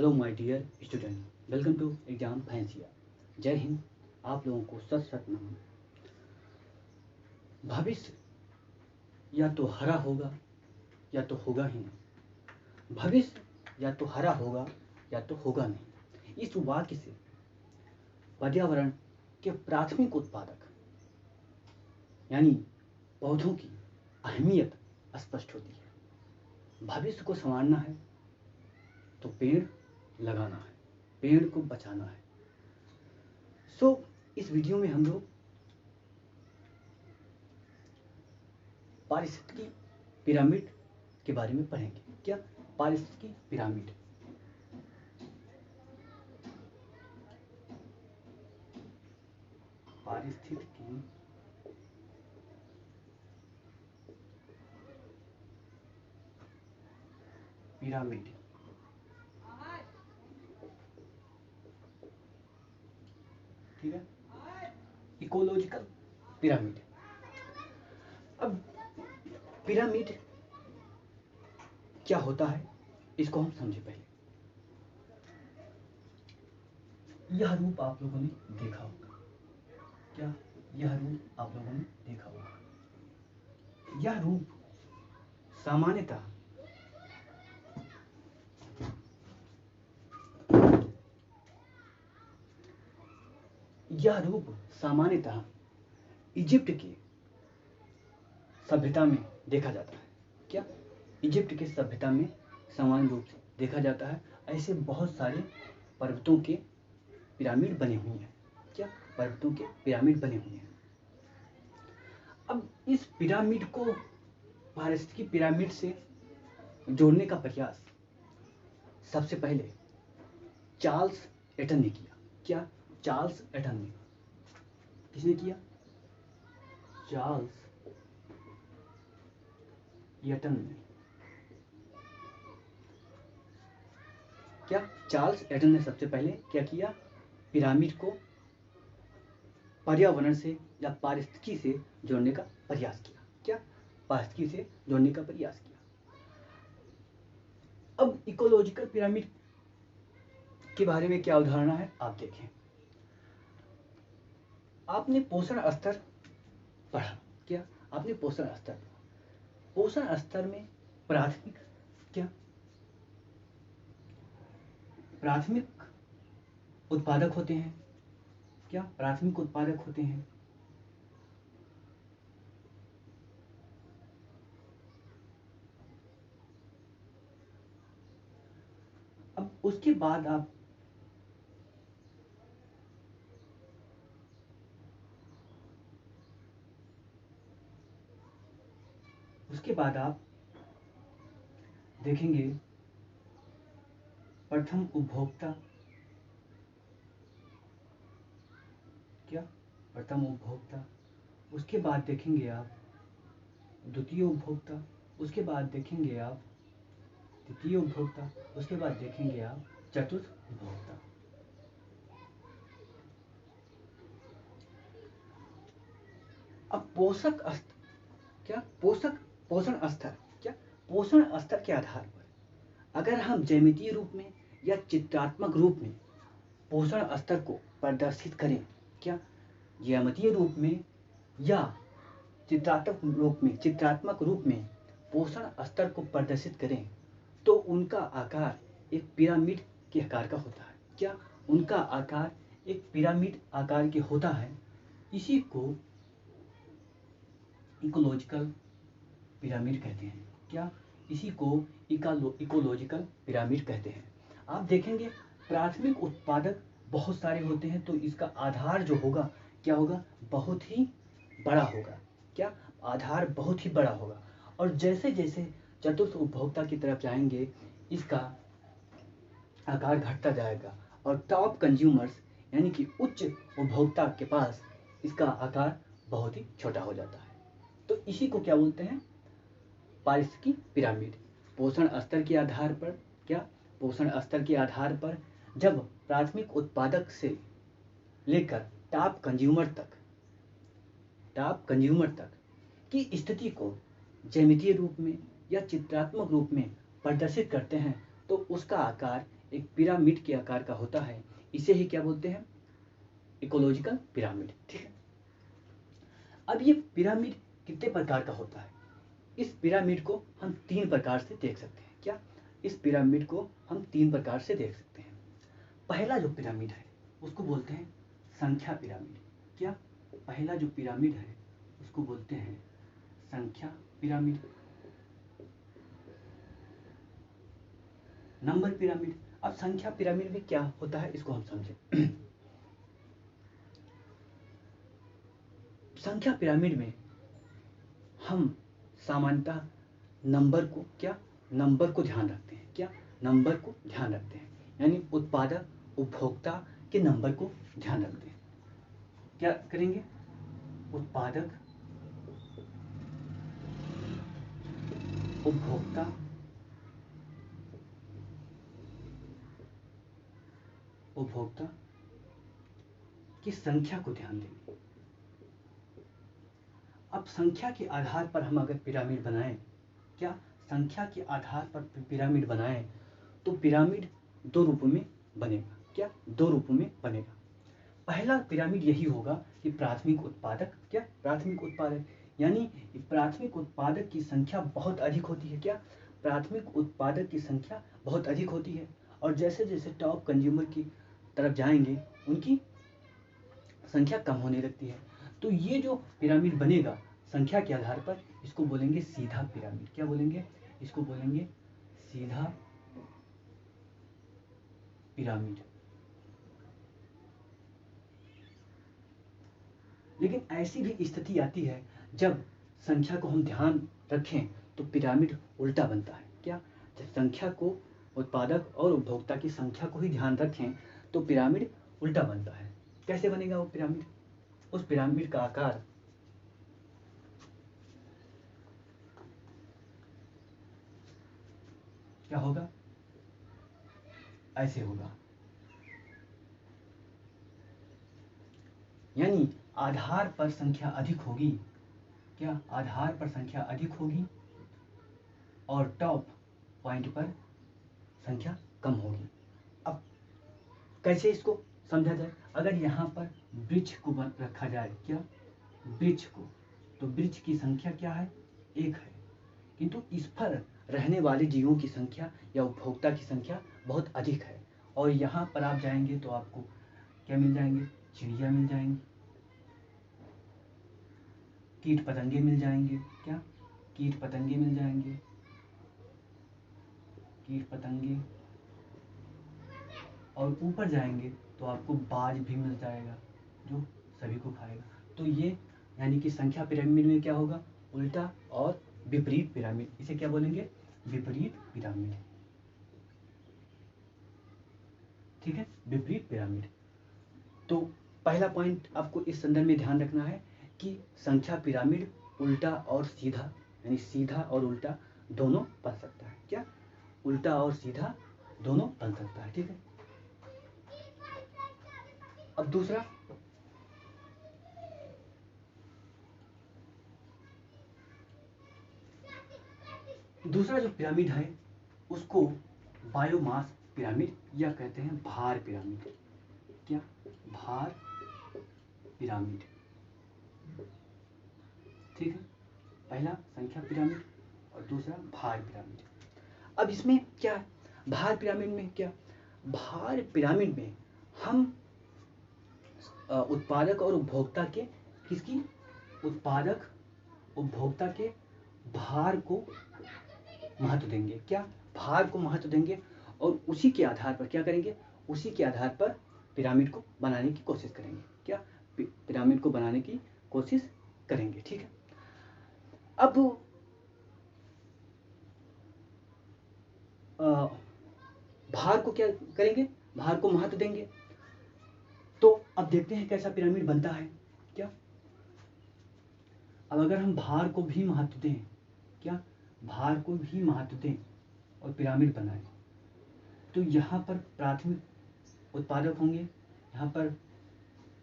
Hello my dear student, welcome to exam Fancia. जय हिंद। आप लोगों को सत सत नमन। भविष्य या तो हरा होगा या तो होगा ही नहीं। भविष्य या तो हरा होगा या तो होगा नहीं। इस वाक्य से पर्यावरण के प्राथमिक उत्पादक यानी पौधों की अहमियत स्पष्ट होती है। भविष्य को संवारना है तो पेड़ लगाना है, पेड़ को बचाना है। इस वीडियो में हम लोग पारिस्थितिकी पिरामिड के बारे में पढ़ेंगे। क्या पारिस्थितिकी पिरामिड? पारिस्थितिकी पिरामिड ठीक है, इकोलॉजिकल पिरामिड। अब पिरामिड क्या होता है इसको हम समझे पहले। यह रूप आप लोगों ने देखा होगा। क्या यह रूप आप लोगों ने देखा होगा? यह रूप सामान्यतः इजिप्ट की सभ्यता में देखा जाता है। क्या इजिप्ट की सभ्यता में सामान्य रूप से देखा जाता है। ऐसे बहुत सारे पर्वतों के पिरामिड बने हुए हैं। क्या पर्वतों के पिरामिड बने हुए हैं। अब इस पिरामिड को पारिस्थितिकी पिरामिड से जोड़ने का प्रयास सबसे पहले चार्ल्स एटन ने किया। क्या चार्ल्स एटन ने? किसने किया? चार्ल्स एटन ने। क्या चार्ल्स एटन ने सबसे पहले क्या किया? पिरामिड को पर्यावरण से या पारिस्थितिकी से जोड़ने का प्रयास किया। क्या पारिस्थितिकी से जोड़ने का प्रयास किया। अब इकोलॉजिकल पिरामिड के बारे में क्या उदाहरण है आप देखें। आपने पोषण स्तर पढ़ा। क्या आपने पोषण स्तर पढ़ा? पोषण स्तर में प्राथमिक उत्पादक होते हैं। क्या प्राथमिक उत्पादक होते हैं? अब उसके बाद आप देखेंगे प्रथम उपभोक्ता। क्या प्रथम उपभोक्ता। उसके बाद देखेंगे आप द्वितीय उपभोक्ता। उसके बाद देखेंगे आप तृतीय उपभोक्ता। उसके बाद देखेंगे आप चतुर्थ उपभोक्ता। अब पोषण स्तर के आधार पर अगर हम ज्यामितीय रूप में या चित्रात्मक रूप में पोषण स्तर को प्रदर्शित करें, क्या ज्यामितीय रूप में या चित्रात्मक रूप में पोषण स्तर को प्रदर्शित करें तो उनका आकार एक पिरामिड के आकार का होता है। क्या उनका आकार एक पिरामिड आकार के होता है। इसी को इकोलॉजिकल पिरामिड कहते हैं। क्या इसी को इकोलॉजिकल पिरामिड कहते हैं। आप देखेंगे प्राथमिक उत्पादक बहुत सारे होते हैं तो इसका आधार जो होगा क्या होगा? बहुत ही बड़ा होगा। क्या आधार बहुत ही बड़ा होगा। और जैसे जैसे चतुर्थ उपभोक्ता की तरफ जाएंगे इसका आकार घटता जाएगा और टॉप कंज्यूमर्स यानी कि उच्च उपभोक्ता के पास इसका आकार बहुत ही छोटा हो जाता है। तो इसी को क्या बोलते हैं? पारिस्थितिकी पिरामिड। पोषण स्तर के आधार पर पोषण स्तर के आधार पर जब प्राथमिक उत्पादक से लेकर टॉप कंज्यूमर तक की स्थिति को ज्यामितीय रूप में या चित्रात्मक रूप में प्रदर्शित करते हैं तो उसका आकार एक पिरामिड के आकार का होता है, इसे ही क्या बोलते हैं? Ecological pyramid. ठीक है। अब ये पिरामिड कितने प्रकार का होता है? इस पिरामिड को हम 3 प्रकार से देख सकते हैं। क्या? इस पिरामिड को हम 3 प्रकार से देख सकते हैं। पहला जो पिरामिड है उसको बोलते हैं संख्या पिरामिड। क्या? पहला जो पिरामिड है उसको बोलते हैं संख्या पिरामिड। Number pyramid. अब संख्या पिरामिड में क्या होता है इसको हम समझें। संख्या पिरामिड में हम सामान्यतः नंबर को नंबर को ध्यान रखते हैं। क्या? नंबर को ध्यान रखते हैं, यानी उत्पादक उपभोक्ता के नंबर को ध्यान रखते हैं। क्या करेंगे? उत्पादक उपभोक्ता की संख्या को ध्यान देंगे। अब संख्या के आधार पर हम अगर पिरामिड बनाएं, क्या? संख्या के आधार पर पिरामिड बनाएं तो पिरामिड 2 रूपों में बनेगा। क्या? 2 रूपों में बनेगा। पहला पिरामिड यही होगा कि प्राथमिक उत्पादक। क्या? प्राथमिक उत्पादक, यानी प्राथमिक उत्पादक की संख्या बहुत अधिक होती है। क्या? प्राथमिक उत्पादक की संख्या बहुत अधिक होती है, और जैसे जैसे टॉप कंज्यूमर की तरफ जाएंगे उनकी संख्या कम होने लगती है। तो ये जो पिरामिड बनेगा संख्या के आधार पर, इसको बोलेंगे सीधा पिरामिड। क्या बोलेंगे? इसको बोलेंगे सीधा पिरामिड। लेकिन ऐसी भी स्थिति आती है जब संख्या को हम ध्यान रखें तो पिरामिड उल्टा बनता है। क्या? जब संख्या को, उत्पादक और उपभोक्ता की संख्या को ही ध्यान रखें तो पिरामिड उल्टा बनता है। कैसे बनेगा वो पिरामिड? उस पिरामिड का आकार क्या होगा? ऐसे होगा, यानी आधार पर संख्या अधिक होगी। क्या? आधार पर संख्या अधिक होगी और टॉप पॉइंट पर संख्या कम होगी। अब कैसे इसको समझा जाए? अगर यहाँ पर वृक्ष को रखा जाए, क्या? वृक्ष को, तो वृक्ष की संख्या क्या है? 1 है, किंतु इस पर रहने वाले जीवों की संख्या या उपभोक्ता की संख्या बहुत अधिक है। और यहाँ पर आप जाएंगे तो आपको क्या मिल जाएंगे? चिड़िया मिल जाएंगी, कीट पतंगे मिल जाएंगे। क्या? कीट पतंगे मिल जाएंगे, कीट पतंगे। और ऊपर जाएंगे तो आपको बाज भी मिल जाएगा जो सभी को खाएगा। तो ये यानी कि संख्या पिरामिड में क्या होगा? उल्टा और विपरीत पिरामिड। इसे क्या बोलेंगे? विपरीत पिरामिड। ठीक है, विपरीत पिरामिड। तो पहला पॉइंट आपको इस संदर्भ में ध्यान रखना है कि संख्या पिरामिड उल्टा और सीधा, यानी सीधा और उल्टा दोनों बन सकता है। क्या? उल्टा और सीधा दोनों बन सकता है। ठीक है। अब दूसरा जो पिरामिड है उसको बायोमास पिरामिड या कहते हैं भार पिरामिड। क्या? भार पिरामिड। ठीक है, पहला संख्या पिरामिड और दूसरा भार पिरामिड। अब इसमें क्या? भार पिरामिड में क्या? भार पिरामिड में हम उत्पादक और उपभोक्ता के, किसकी? उत्पादक उपभोक्ता के भार को महत्व देंगे। क्या? भार को महत्व देंगे और उसी के आधार पर क्या करेंगे? उसी के आधार पर पिरामिड को बनाने की कोशिश करेंगे। क्या? पिरामिड को बनाने की कोशिश करेंगे। ठीक है। अब भार को क्या करेंगे? भार को महत्व देंगे। तो अब देखते हैं कैसा पिरामिड बनता है। क्या? अब अगर हम भार को भी महत्व दें, क्या? भार को भी महत्व दें और पिरामिड बनाएं तो यहाँ पर प्राथमिक उत्पादक होंगे, यहाँ पर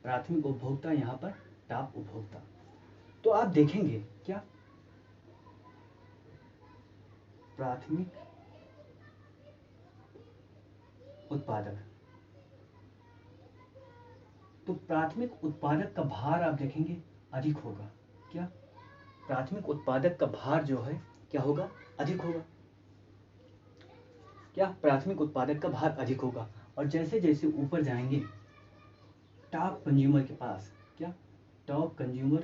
प्राथमिक उपभोक्ता, यहाँ पर टॉप उपभोक्ता। तो आप देखेंगे क्या? प्राथमिक उत्पादक। तो प्राथमिक उत्पादक का भार आप देखेंगे अधिक होगा। क्या? प्राथमिक उत्पादक का भार जो है क्या होगा? अधिक होगा। क्या? प्राथमिक उत्पादक का भार अधिक होगा। और जैसे जैसे ऊपर जाएंगे टॉप कंज्यूमर के पास, क्या? टॉप कंज्यूमर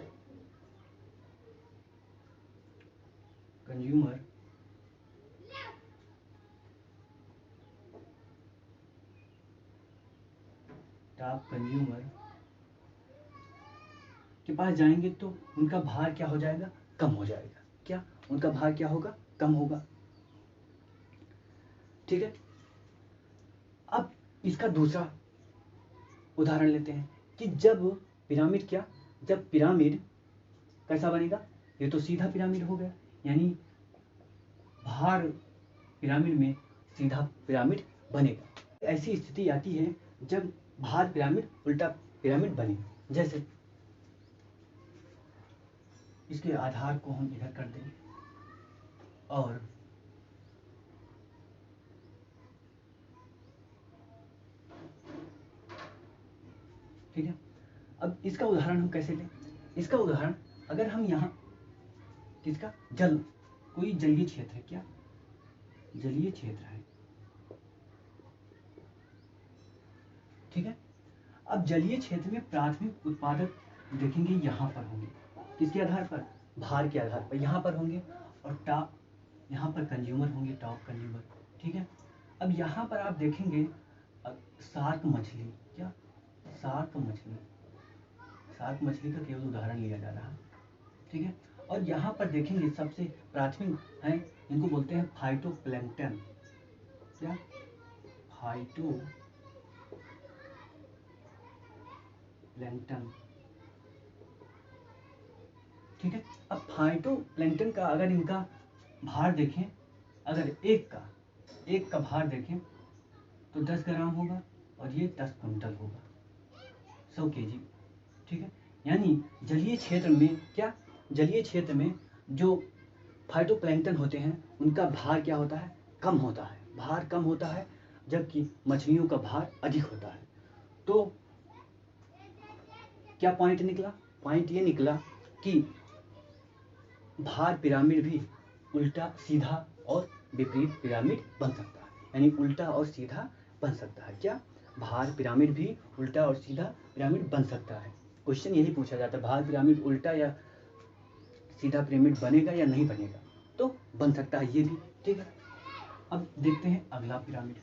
टॉप कंज्यूमर के पास जाएंगे तो उनका भार क्या हो जाएगा? कम हो जाएगा। क्या? उनका भार क्या होगा? कम होगा। ठीक है। अब इसका दूसरा उदाहरण लेते हैं कि जब पिरामिड क्या? जब पिरामिड कैसा बनेगा? ये तो सीधा पिरामिड हो गया, यानी भार पिरामिड में सीधा पिरामिड बनेगा। ऐसी स्थिति आती है जब भार पिरामिड उल्टा पिरामिड बने। जैसे इसके आधार को हम इधर कर देंगे और ठीक है। अब इसका उदाहरण हम कैसे लें? इसका उदाहरण अगर हम यहाँ किसका? जल, कोई जलीय क्षेत्र है। क्या? जलीय क्षेत्र है। ठीक है। अब जलीय क्षेत्र में प्राथमिक उत्पादक देखेंगे यहाँ पर होंगे। किसके आधार पर? भार के आधार पर यहाँ पर होंगे। और टॉप यहाँ पर कंज्यूमर होंगे, टॉप कंज्यूमर। ठीक है। अब यहाँ पर आप देखेंगे शार्क मछली। क्या? शार्क मछली। शार्क मछली का केवल उदाहरण लिया जा रहा है। ठीक है। और यहाँ पर देखेंगे सबसे प्राथमिक है, इनको बोलते हैं फाइटोप्लैंक्टन। क्या? फाइटोप्लैंक्टन। ठीक है। अब फाइटोप्लैंक्टन का अगर इनका भार देखें, अगर एक का भार देखें तो 10 ग्राम होगा और ये 10 क्विंटल होगा, 100 केजी। ठीक है। यानी जलीय क्षेत्र में क्या? जलीय क्षेत्र में जो फाइटोप्लैंक्टन होते हैं उनका भार क्या होता है? कम होता है। भार कम होता है, जबकि मछलियों का भार अधिक होता है। तो क्या पॉइंट निकला? पॉइंट ये निकला कि भार पिरामिड भी उल्टा, सीधा और विपरीत पिरामिड बन सकता है, यानी उल्टा और सीधा बन सकता है। क्या? भार पिरामिड भी उल्टा और सीधा पिरामिड बन सकता है। क्वेश्चन यही पूछा जाता है, भार पिरामिड उल्टा या सीधा पिरामिड बनेगा या नहीं बनेगा? तो बन सकता है ये भी। ठीक है। अब देखते हैं अगला पिरामिड।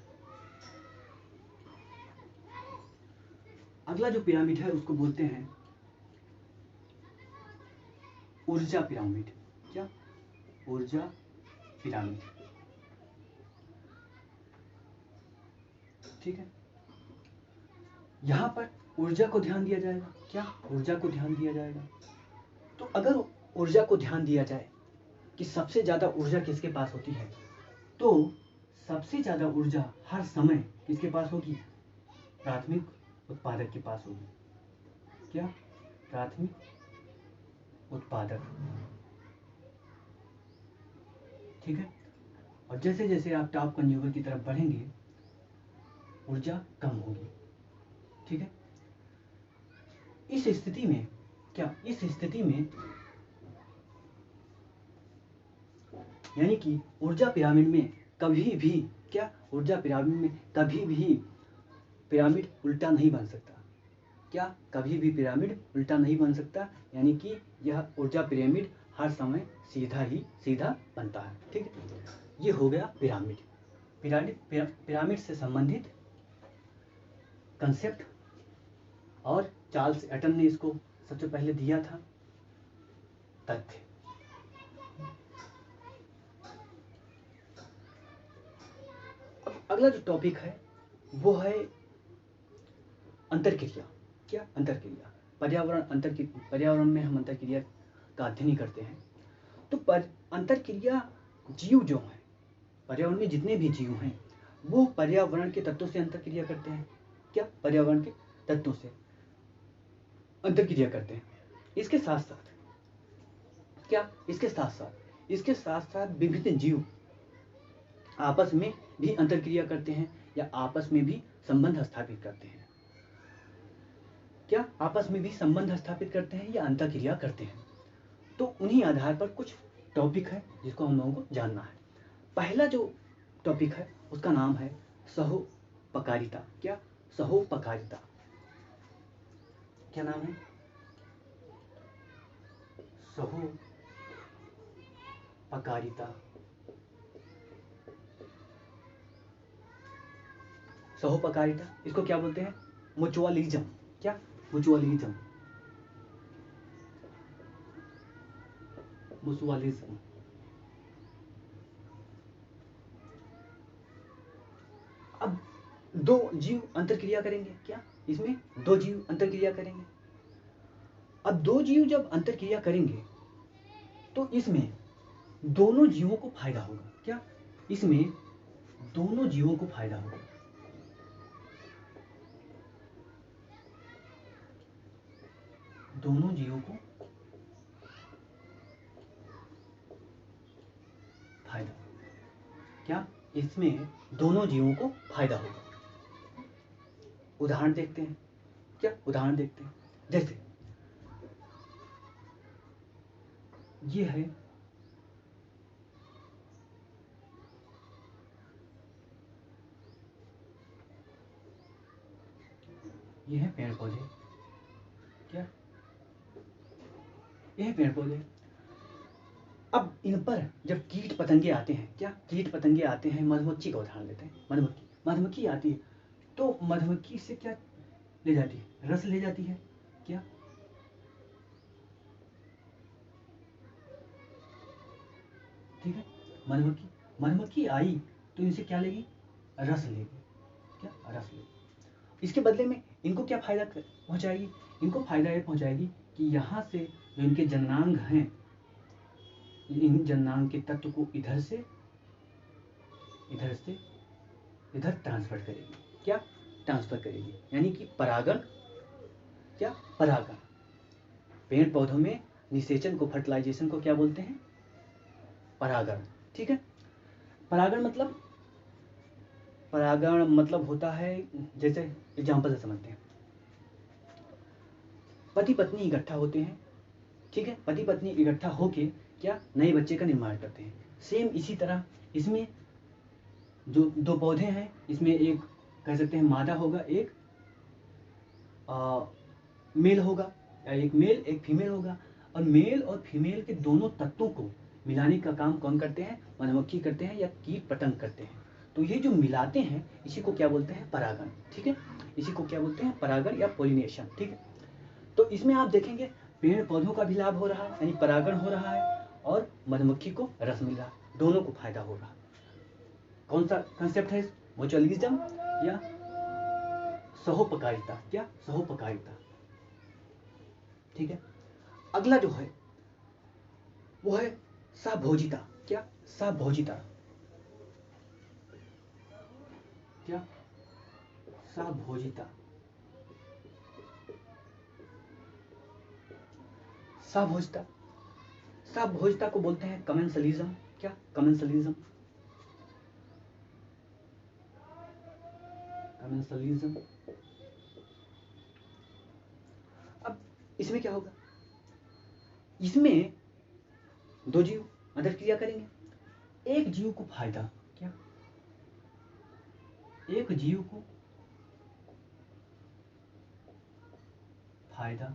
अगला जो पिरामिड है उसको बोलते हैं ऊर्जा पिरामिड। क्या? ऊर्जा पिरामिड। ठीक है। यहां पर ऊर्जा को ध्यान दिया जाएगा। क्या? ऊर्जा को ध्यान दिया जाएगा। तो अगर ऊर्जा को ध्यान दिया जाए कि सबसे ज्यादा ऊर्जा किसके पास होती है, तो सबसे ज्यादा ऊर्जा हर समय किसके पास होगी? प्राथमिक उत्पादक के पास होगी। क्या? प्राथमिक उत्पादक। ठीक है। और जैसे जैसे आप टॉप कंज्यूमर की तरफ बढ़ेंगे ऊर्जा कम होगी। ठीक है। इस स्थिति में क्या? इस स्थिति में यानी कि ऊर्जा पिरामिड में कभी भी क्या? ऊर्जा पिरामिड में कभी भी पिरामिड उल्टा नहीं बन सकता। क्या? कभी भी पिरामिड उल्टा नहीं बन सकता, यानी कि यह ऊर्जा पिरामिड हर समय सीधा ही सीधा बनता है। ठीक है। ये हो गया पिरामिड। पिरामिड से संबंधित कंसेप्ट, और चार्ल्स एटन ने इसको सबसे पहले दिया था तथ्य। अब अगला जो टॉपिक है वो है अंतरक्रिया। क्या? अंतरक्रिया। पर्यावरण में हम अंतरक्रिया का अध्ययन ही करते हैं। तो अंतरक्रिया जीव जो हैं, पर्यावरण में जितने भी जीव हैं वो पर्यावरण के तत्वों से अंतरक्रिया करते हैं। क्या? पर्यावरण के तत्वों से अंतरक्रिया करते हैं। इसके साथ साथ क्या? इसके साथ साथ विभिन्न जीव आपस में भी अंतरक्रिया करते हैं, या आपस में भी संबंध स्थापित करते हैं? क्या आपस में भी संबंध स्थापित करते हैं या अंतःक्रिया करते हैं? तो उन्हीं आधार पर कुछ टॉपिक है जिसको हम लोगों को जानना है। पहला जो टॉपिक है उसका नाम है सहोपकारिता। क्या? सहोपकारिता। क्या नाम है? सहोपकारिता। सहोपकारिता इसको क्या बोलते हैं? म्यूचुअलिज्म। क्या? म्यूचुअलिज्म। म्यूचुअलिज्म। अब दो जीव अंतरक्रिया करेंगे। क्या? इसमें दो जीव अंतरक्रिया करेंगे। अब दो जीव जब अंतरक्रिया करेंगे तो इसमें दोनों जीवों को फायदा होगा। क्या? इसमें दोनों जीवों को फायदा होगा। दोनों जीवों को फायदा। क्या? इसमें दोनों जीवों को फायदा होगा। उदाहरण देखते हैं। क्या? उदाहरण देखते हैं। जैसे ये है ये है पेड़ पौधे। क्या? ये है पेड़ पौधे। अब इन पर जब कीट पतंगे आते हैं, क्या? कीट पतंगे आते हैं। मधुमक्खी का उदाहरण लेते हैं। मधुमक्खी मधुमक्खी आती है तो मधुमक्खी से क्या ले जाती है? रस ले जाती है। क्या? ठीक है। मधुमक्खी मधुमक्खी आई तो इनसे क्या लेगी? रस लेगी। क्या? रस लेगी। इसके बदले में इनको क्या फायदा पहुंचाएगी? इनको फायदा ये पहुंचाएगी कि यहाँ से जो इनके जननांग हैं, इन जननांग के तत्व को इधर से इधर ट्रांसफर करेगी। क्या? ट्रांसफर करेगी। यानी कि परागण। क्या? परागण। पेड़ पौधों में निषेचन को, फर्टिलाइजेशन को क्या बोलते हैं? परागण। ठीक है। परागण मतलब होता है, जैसे एग्जाम्पल से समझते हैं। पति पत्नी इकट्ठा होते हैं। ठीक है। पति पत्नी इकट्ठा होके क्या नए बच्चे का निर्माण करते हैं। सेम इसी तरह इसमें जो दो पौधे हैं, इसमें एक कह सकते हैं मादा होगा, एक मेल होगा, या एक मेल एक फीमेल होगा। और मेल और फीमेल के दोनों तत्वों को मिलाने का काम कौन करते हैं? मधुमक्खी करते हैं या कीट पतंग करते हैं। तो ये जो मिलाते हैं इसी को क्या बोलते हैं? परागण। ठीक है। इसी को क्या बोलते हैं? परागण या पोलिनेशन। ठीक है। तो इसमें आप देखेंगे पेड़ पौधों का भी लाभ हो रहा है, यानी परागण हो रहा है, और मधुमक्खी को रस मिल रहा है। दोनों को फायदा हो रहा है। कौन सा कंसेप्ट है? म्यूचुअलिज्म या सहोपकारिता। क्या? सहोपकारिता। ठीक है। अगला जो है वो है साभोजिता। क्या? साभोजिता। क्या? साभोजिता। साभोजिता साभोजिता को बोलते हैं कमेंसलिज्म। क्या? कमेंसलिज्म। कमेंसलिज्म। अब इसमें क्या होगा? इसमें दो जीव अंतरक्रिया करेंगे। एक जीव को फायदा। क्या? एक जीव को फायदा।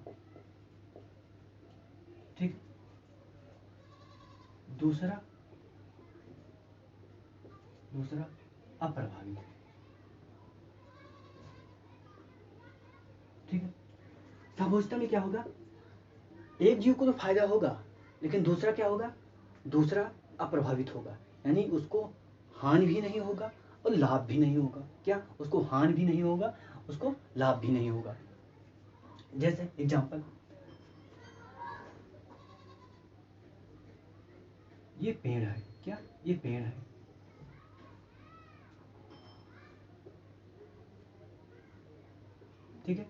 ठीक। दूसरा अप्रभावित। ठीक है। साभोजिता में क्या होगा? एक जीव को तो फायदा होगा, लेकिन दूसरा क्या होगा? दूसरा अप्रभावित होगा। यानी उसको हानि भी नहीं होगा और लाभ भी नहीं होगा। क्या? उसको हानि भी नहीं होगा, उसको लाभ भी नहीं होगा। जैसे एग्जाम्पल, ये पेड़ है। क्या? ये पेड़ है। ठीक है।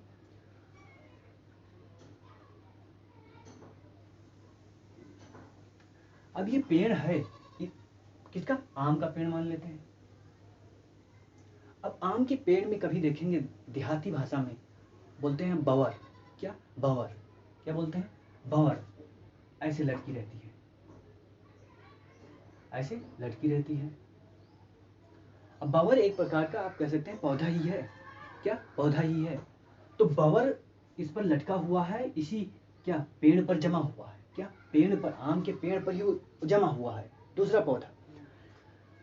अब ये पेड़ है, किसका? आम का पेड़ मान लेते हैं। अब आम के पेड़ में कभी देखेंगे देहाती भाषा में बोलते हैं बवर। क्या? बवर। क्या बोलते हैं? बवर। ऐसे लटकी रहती है, ऐसे लटकी रहती है। अब बवर एक प्रकार का आप कह सकते हैं पौधा ही है। क्या? पौधा ही है। तो बवर इस पर लटका हुआ है, इसी क्या पेड़ पर जमा हुआ है। क्या? पेड़ पर, आम के पेड़ पर ही जमा हुआ है दूसरा पौधा।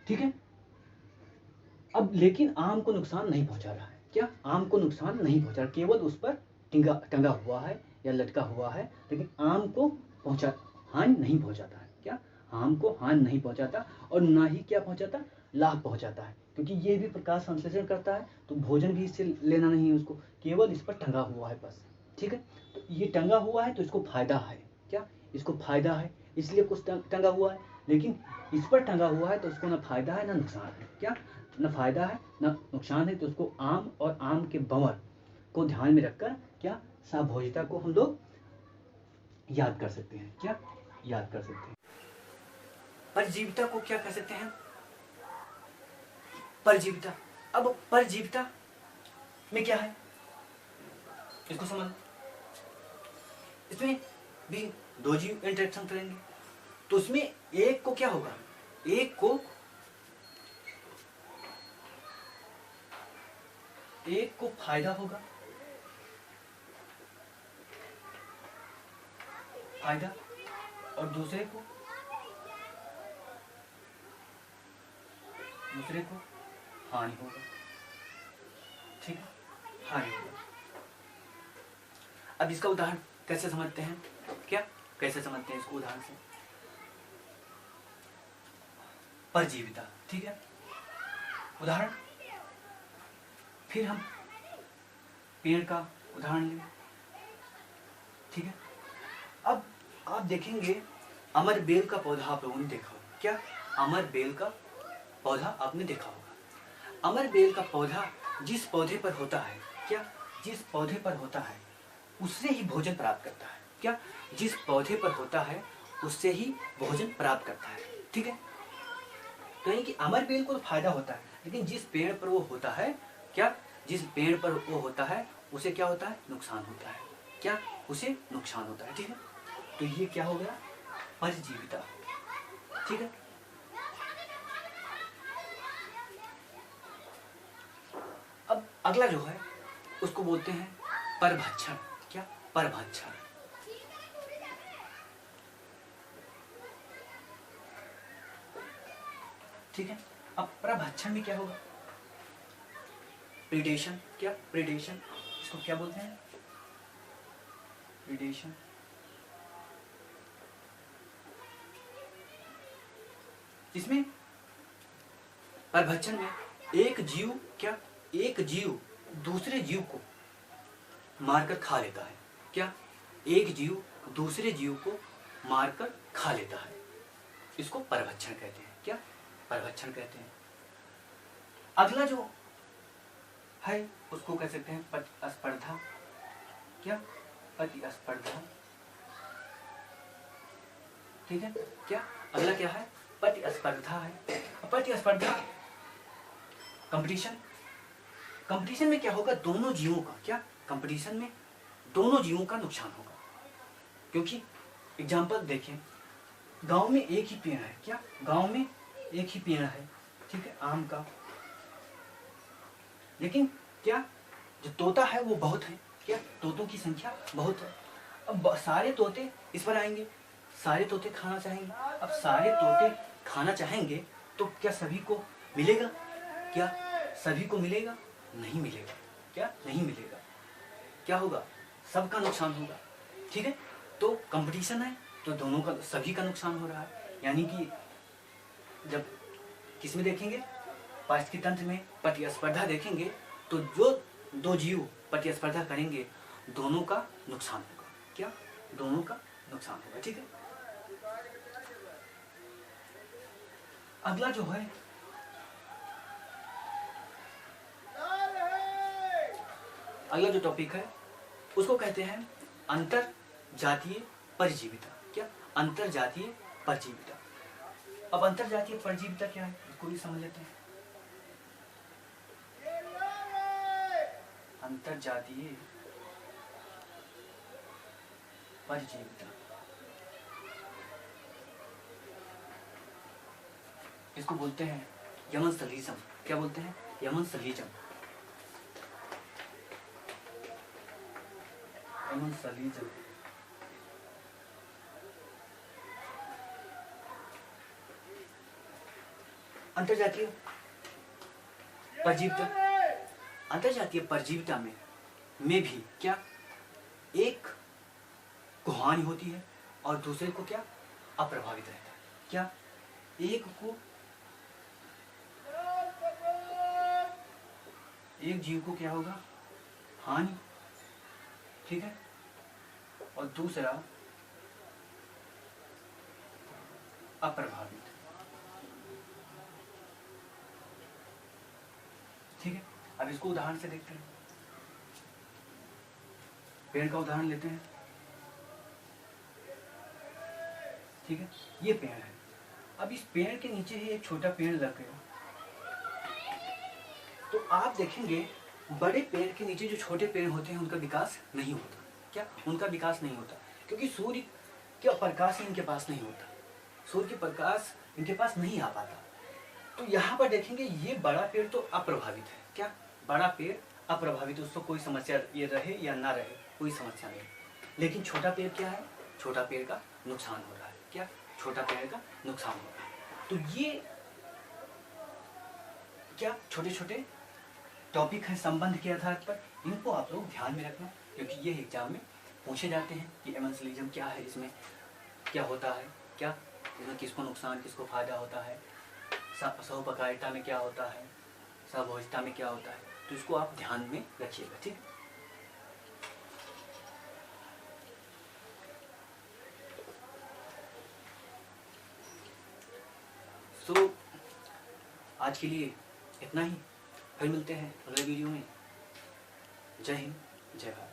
ठीक है। अब लेकिन आम को नुकसान नहीं पहुंचा रहा है। क्या? आम को नुकसान नहीं पहुंचा रहा, केवल उस पर टंगा हुआ है या लटका हुआ है, लेकिन आम को हानि नहीं पहुंचाता है। क्या? आम को हानि नहीं पहुंचाता, और ना ही क्या पहुंचाता, लाभ पहुंचाता है, क्योंकि ये भी प्रकाश संश्लेषण करता है, तो भोजन भी इससे लेना नहीं है उसको, केवल इस पर टंगा हुआ है बस। ठीक है। तो ये टंगा हुआ है तो इसको फायदा है। क्या? इसको फायदा है, इसलिए कुछ टंगा हुआ है, लेकिन इस पर टंगा हुआ है तो उसको ना फायदा है ना नुकसान है। क्या? न फायदा है न नुकसान है। तो उसको आम और आम के बंवर को ध्यान में रखकर क्या साभोजिता को हम लोग याद कर सकते हैं। क्या? याद कर सकते हैं। परजीविता को क्या कह सकते हैं? परजीविता। अब परजीविता में क्या है, इसको समझ। इसमें भी दो जीव इंटरेक्शन करेंगे, तो उसमें एक को क्या होगा, एक को फायदा होगा, फायदा, और दूसरे को हानि होगा। ठीक है, हानि होगा। अब इसका उदाहरण कैसे समझते हैं? क्या कैसे समझते हैं इसको उदाहरण से? परजीविता। ठीक है, उदाहरण। फिर हम पेड़ का उदाहरण लें। ठीक है। अब आप देखेंगे अमर बेल का पौधा आप लोगों ने देखा होगा। क्या? अमर बेल का पौधा आपने देखा होगा। अमर बेल का पौधा जिस पौधे पर होता है, क्या जिस पौधे पर होता है उससे ही भोजन प्राप्त करता है। क्या? जिस पौधे पर होता है उससे ही भोजन प्राप्त करता है। ठीक है। तो यानी कि अमर बेल को तो फायदा होता है, लेकिन जिस पेड़ पर वो होता है, क्या जिस पेड़ पर वो होता है उसे क्या होता है, नुकसान होता है। क्या? उसे नुकसान होता है। ठीक है। तो ये क्या हो गया, परजीविता। ठीक है। अब अगला जो है उसको बोलते हैं परभक्षण। क्या? परभक्षण। ठीक है। अब परभक्षण में क्या होगा, प्रीडेशन। क्या? प्रीडेशन। इसको क्या बोलते हैं, प्रीडेशन। इसमें परभक्षण में एक जीव, क्या एक जीव दूसरे जीव को मारकर खा लेता है। क्या? एक जीव दूसरे जीव को मारकर खा लेता है, इसको परभक्षण कहते हैं। क्या? परभक्षण कहते हैं। अगला जो है उसको कह सकते हैं प्रतिस्पर्धा। क्या? प्रतिस्पर्धा। ठीक है। क्या? अगला क्या है, प्रतिस्पर्धा है। प्रतिस्पर्धा, कंपटीशन। कंपटीशन में क्या होगा, दोनों जीवों का, क्या कंपटीशन में दोनों जीवों का नुकसान होगा। क्योंकि एग्जाम्पल देखें, गांव में एक ही पेड़ है। क्या? गांव में एक ही पेड़ है, ठीक है, आम का, लेकिन क्या जो तोता है वो बहुत है। क्या? तोतों की संख्या बहुत है। अब सारे तोते इस पर आएंगे, सारे तोते खाना चाहेंगे। अब सारे तोते खाना चाहेंगे तो क्या सभी को मिलेगा? क्या सभी को मिलेगा? नहीं मिलेगा। क्या? नहीं मिलेगा। क्या होगा, सबका नुकसान होगा। ठीक है। तो कंपटीशन है तो दोनों का, सभी का नुकसान हो रहा है। यानी कि जब किसमें देखेंगे, पारिस्थितिकी तंत्र में प्रतिस्पर्धा देखेंगे तो जो दो जीव प्रतिस्पर्धा करेंगे दोनों का नुकसान होगा। क्या? दोनों का नुकसान होगा। ठीक है। अगला जो है, अगला जो टॉपिक है उसको कहते हैं अंतर जातीय परजीविता। क्या? अंतर जातीय परजीविता। अब अंतर जातीय परजीविता क्या है इसको भी समझ लेते हैं। अंतर्जातीय परजीविता, इसको बोलते हैं यमनसलीजम। क्या बोलते हैं? यमनसलीजम। यमनसलीजम। अंतर्जातीय परजीविता, अंतर्जातीय परजीविता में भी क्या एक को हानि होती है और दूसरे को क्या अप्रभावित रहता है। क्या एक जीव को क्या होगा? हानि, ठीक है, और दूसरा अप्रभावित, ठीक है। अब इसको उदाहरण से देखते हैं। पेड़ का उदाहरण लेते हैं, ठीक है। ये पेड़ है, अब इस पेड़ के नीचे ही एक छोटा पेड़ लग गया, तो आप देखेंगे बड़े पेड़ के नीचे जो छोटे पेड़ होते हैं उनका विकास नहीं होता। क्या? उनका विकास नहीं होता, क्योंकि सूर्य का प्रकाश इनके पास नहीं होता, सूर्य के प्रकाश इनके पास नहीं आ पाता। तो यहाँ पर देखेंगे ये बड़ा पेड़ तो अप्रभावित है। क्या? बड़ा पेड़ अप्रभावित, उसको कोई समस्या ये रहे या ना रहे कोई समस्या नहीं। लेकिन छोटा पेड़ क्या है? छोटा पेड़ का नुकसान हो रहा है। क्या? छोटा पेड़ का नुकसान हो रहा है। तो ये क्या छोटे छोटे टॉपिक है संबंध के आधार पर, इनको आप लोग ध्यान में रखना, क्योंकि ये एग्जाम में पूछे जाते हैं कि एमेंसलिज्म क्या है, इसमें क्या होता है, क्या इसमें किसको नुकसान किसको फायदा होता है, सहपकारिता में क्या होता है, सहभोजिता में क्या होता है। तो इसको आप ध्यान में रखिएगा, ठीक। सो आज के लिए इतना ही, फिर मिलते हैं अगले वीडियो में। जय हिंद, जय भारत।